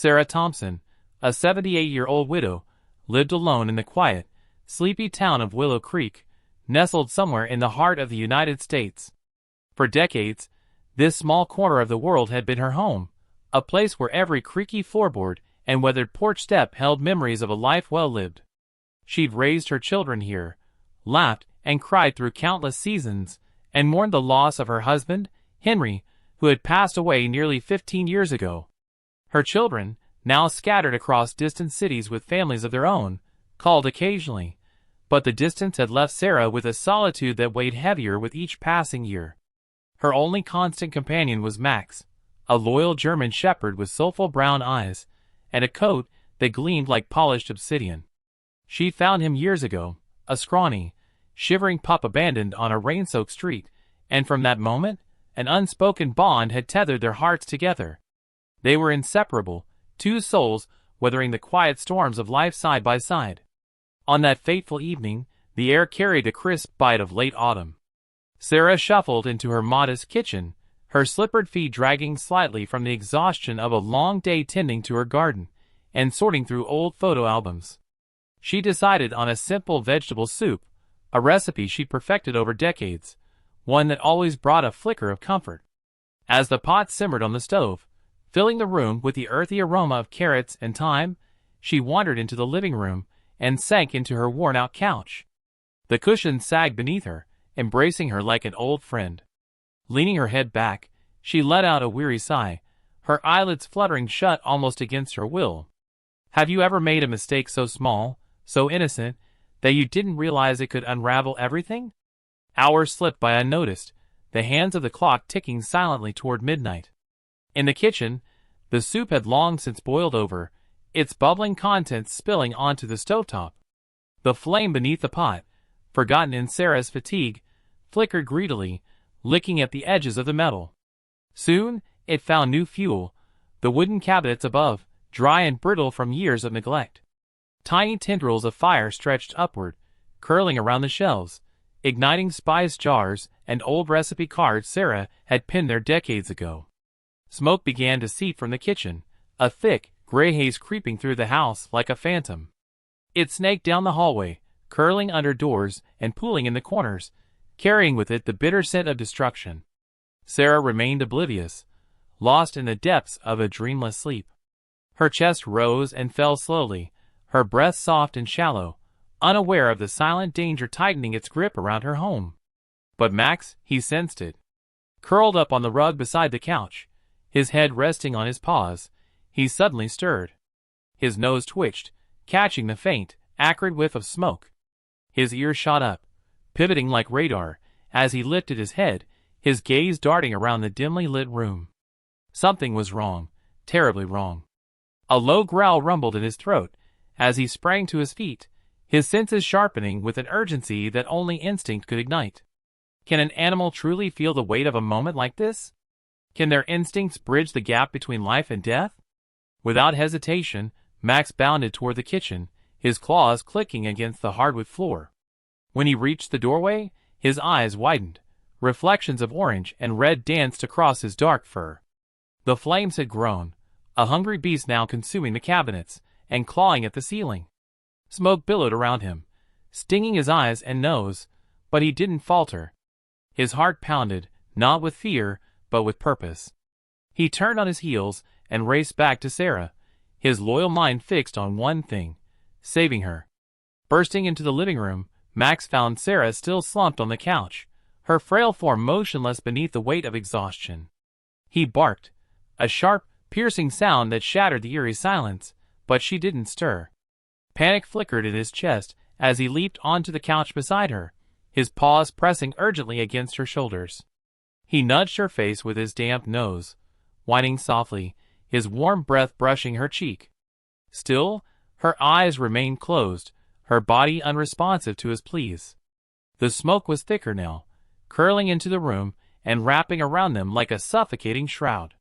Sarah Thompson, a 78-year-old widow, lived alone in the quiet, sleepy town of Willow Creek, nestled somewhere in the heart of the United States. For decades, this small corner of the world had been her home, a place where every creaky floorboard and weathered porch step held memories of a life well lived. She'd raised her children here, laughed and cried through countless seasons, and mourned the loss of her husband, Henry, who had passed away nearly 15 years ago. Her children, now scattered across distant cities with families of their own, called occasionally, but the distance had left Sarah with a solitude that weighed heavier with each passing year. Her only constant companion was Max, a loyal German shepherd with soulful brown eyes, and a coat that gleamed like polished obsidian. She found him years ago, a scrawny, shivering pup abandoned on a rain-soaked street, and from that moment, an unspoken bond had tethered their hearts together. They were inseparable, two souls weathering the quiet storms of life side by side. On that fateful evening, the air carried a crisp bite of late autumn. Sarah shuffled into her modest kitchen, her slippered feet dragging slightly from the exhaustion of a long day tending to her garden and sorting through old photo albums. She decided on a simple vegetable soup, a recipe she'd perfected over decades, one that always brought a flicker of comfort. As the pot simmered on the stove, filling the room with the earthy aroma of carrots and thyme, she wandered into the living room and sank into her worn-out couch. The cushions sagged beneath her, embracing her like an old friend. Leaning her head back, she let out a weary sigh, her eyelids fluttering shut almost against her will. Have you ever made a mistake so small, so innocent, that you didn't realize it could unravel everything? Hours slipped by unnoticed, the hands of the clock ticking silently toward midnight. In the kitchen, the soup had long since boiled over, its bubbling contents spilling onto the stovetop. The flame beneath the pot, forgotten in Sarah's fatigue, flickered greedily, licking at the edges of the metal. Soon, it found new fuel, the wooden cabinets above, dry and brittle from years of neglect. Tiny tendrils of fire stretched upward, curling around the shelves, igniting spice jars and old recipe cards Sarah had pinned there decades ago. Smoke began to seep from the kitchen, a thick, gray haze creeping through the house like a phantom. It snaked down the hallway, curling under doors and pooling in the corners, carrying with it the bitter scent of destruction. Sarah remained oblivious, lost in the depths of a dreamless sleep. Her chest rose and fell slowly, her breath soft and shallow, unaware of the silent danger tightening its grip around her home. But Max, he sensed it. Curled up on the rug beside the couch, his head resting on his paws, he suddenly stirred. His nose twitched, catching the faint, acrid whiff of smoke. His ears shot up, pivoting like radar, as he lifted his head, his gaze darting around the dimly lit room. Something was wrong, terribly wrong. A low growl rumbled in his throat as he sprang to his feet, his senses sharpening with an urgency that only instinct could ignite. Can an animal truly feel the weight of a moment like this? Can their instincts bridge the gap between life and death? Without hesitation, Max bounded toward the kitchen, his claws clicking against the hardwood floor. When he reached the doorway, his eyes widened. Reflections of orange and red danced across his dark fur. The flames had grown, a hungry beast now consuming the cabinets and clawing at the ceiling. Smoke billowed around him, stinging his eyes and nose, but he didn't falter. His heart pounded, not with fear, but with purpose. He turned on his heels and raced back to Sarah, his loyal mind fixed on one thing: saving her. Bursting into the living room, Max found Sarah still slumped on the couch, her frail form motionless beneath the weight of exhaustion. He barked, a sharp, piercing sound that shattered the eerie silence, but she didn't stir. Panic flickered in his chest as he leaped onto the couch beside her, his paws pressing urgently against her shoulders. He nudged her face with his damp nose, whining softly, his warm breath brushing her cheek. Still, her eyes remained closed, her body unresponsive to his pleas. The smoke was thicker now, curling into the room and wrapping around them like a suffocating shroud.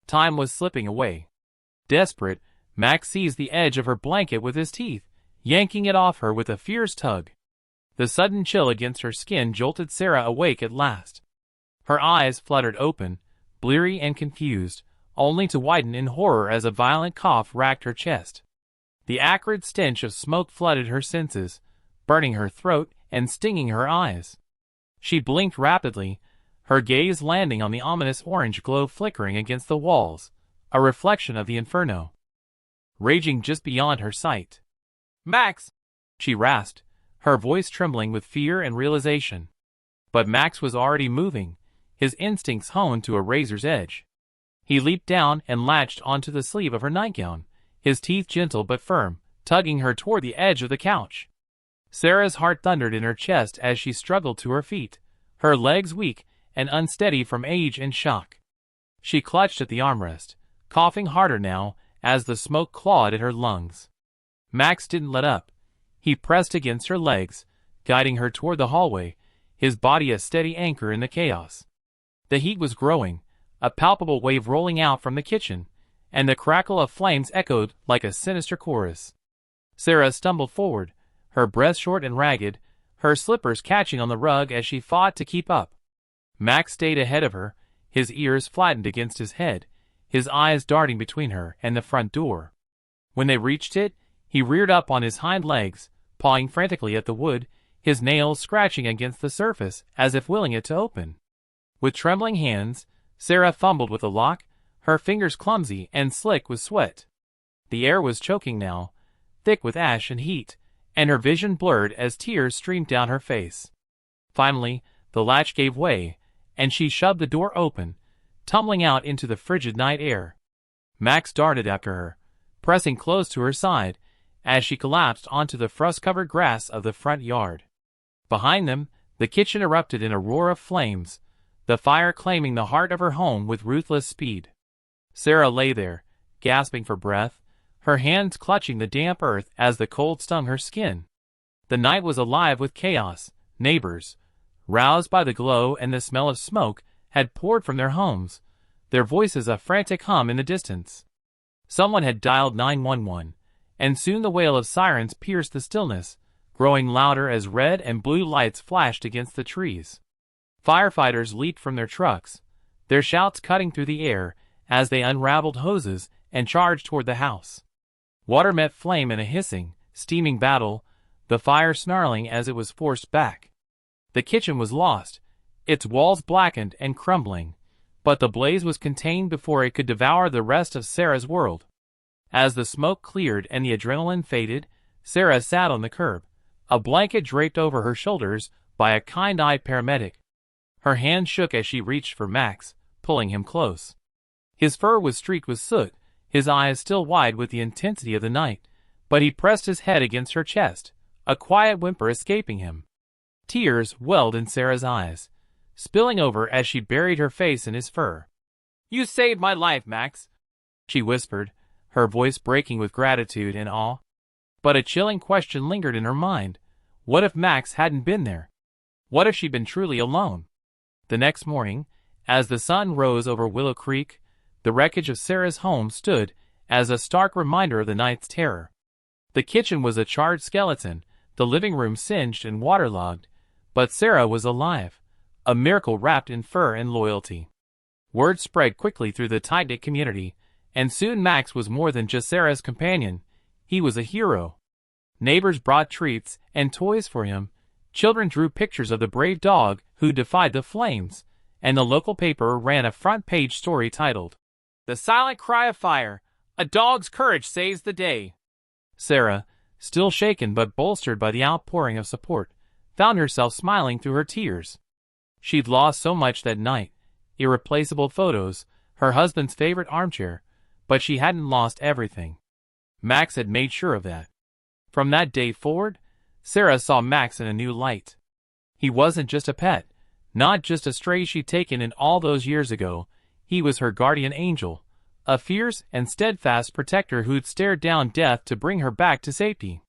Time was slipping away. Desperate, Max seized the edge of her blanket with his teeth, yanking it off her with a fierce tug. The sudden chill against her skin jolted Sarah awake at last. Her eyes fluttered open, bleary and confused, only to widen in horror as a violent cough racked her chest. The acrid stench of smoke flooded her senses, burning her throat and stinging her eyes. She blinked rapidly, her gaze landing on the ominous orange glow flickering against the walls, a reflection of the inferno, raging just beyond her sight. "Max!" she rasped, her voice trembling with fear and realization. But Max was already moving, his instincts honed to a razor's edge. He leaped down and latched onto the sleeve of her nightgown, his teeth gentle but firm, tugging her toward the edge of the couch. Sarah's heart thundered in her chest as she struggled to her feet, her legs weak and unsteady from age and shock. She clutched at the armrest, coughing harder now as the smoke clawed at her lungs. Max didn't let up. He pressed against her legs, guiding her toward the hallway, his body a steady anchor in the chaos. The heat was growing, a palpable wave rolling out from the kitchen, and the crackle of flames echoed like a sinister chorus. Sarah stumbled forward, her breath short and ragged, her slippers catching on the rug as she fought to keep up. Max stayed ahead of her, his ears flattened against his head, his eyes darting between her and the front door. When they reached it, he reared up on his hind legs, pawing frantically at the wood, his nails scratching against the surface as if willing it to open. With trembling hands, Sarah fumbled with the lock, her fingers clumsy and slick with sweat. The air was choking now, thick with ash and heat, and her vision blurred as tears streamed down her face. Finally, the latch gave way, and she shoved the door open, tumbling out into the frigid night air. Max darted after her, pressing close to her side, as she collapsed onto the frost-covered grass of the front yard. Behind them, the kitchen erupted in a roar of flames, the fire claiming the heart of her home with ruthless speed. Sarah lay there, gasping for breath, her hands clutching the damp earth as the cold stung her skin. The night was alive with chaos. Neighbors, roused by the glow and the smell of smoke, had poured from their homes, their voices a frantic hum in the distance. Someone had dialed 911, and soon the wail of sirens pierced the stillness, growing louder as red and blue lights flashed against the trees. Firefighters leaped from their trucks, their shouts cutting through the air as they unraveled hoses and charged toward the house. Water met flame in a hissing, steaming battle, the fire snarling as it was forced back. The kitchen was lost, its walls blackened and crumbling, but the blaze was contained before it could devour the rest of Sarah's world. As the smoke cleared and the adrenaline faded, Sarah sat on the curb, a blanket draped over her shoulders by a kind-eyed paramedic. Her hand shook as she reached for Max, pulling him close. His fur was streaked with soot, his eyes still wide with the intensity of the night, but he pressed his head against her chest, a quiet whimper escaping him. Tears welled in Sarah's eyes, spilling over as she buried her face in his fur. "You saved my life, Max," she whispered, her voice breaking with gratitude and awe. But a chilling question lingered in her mind. What if Max hadn't been there? What if she'd been truly alone? The next morning, as the sun rose over Willow Creek, the wreckage of Sarah's home stood as a stark reminder of the night's terror. The kitchen was a charred skeleton, the living room singed and waterlogged, but Sarah was alive, a miracle wrapped in fur and loyalty. Word spread quickly through the tight-knit community, and soon Max was more than just Sarah's companion. He was a hero. Neighbors brought treats and toys for him, children drew pictures of the brave dog who defied the flames, and the local paper ran a front-page story titled, "The Silent Cry of Fire, A Dog's Courage Saves the Day." Sarah, still shaken but bolstered by the outpouring of support, found herself smiling through her tears. She'd lost so much that night, irreplaceable photos, her husband's favorite armchair, but she hadn't lost everything. Max had made sure of that. From that day forward, Sarah saw Max in a new light. He wasn't just a pet, not just a stray she'd taken in all those years ago. He was her guardian angel, a fierce and steadfast protector who'd stared down death to bring her back to safety.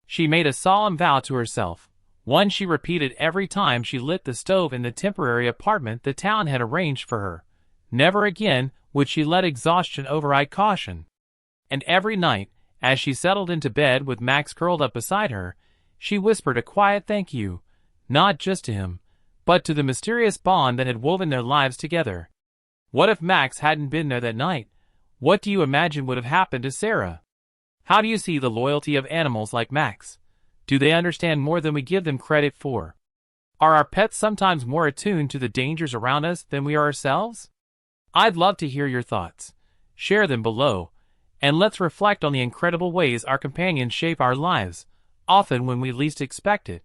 She made a solemn vow to herself, one she repeated every time she lit the stove in the temporary apartment the town had arranged for her. Never again would she let exhaustion override caution. And every night, as she settled into bed with Max curled up beside her, she whispered a quiet thank you, not just to him, but to the mysterious bond that had woven their lives together. What if Max hadn't been there that night? What do you imagine would have happened to Sarah? How do you see the loyalty of animals like Max? Do they understand more than we give them credit for? Are our pets sometimes more attuned to the dangers around us than we are ourselves? I'd love to hear your thoughts. Share them below, and let's reflect on the incredible ways our companions shape our lives, often when we least expect it.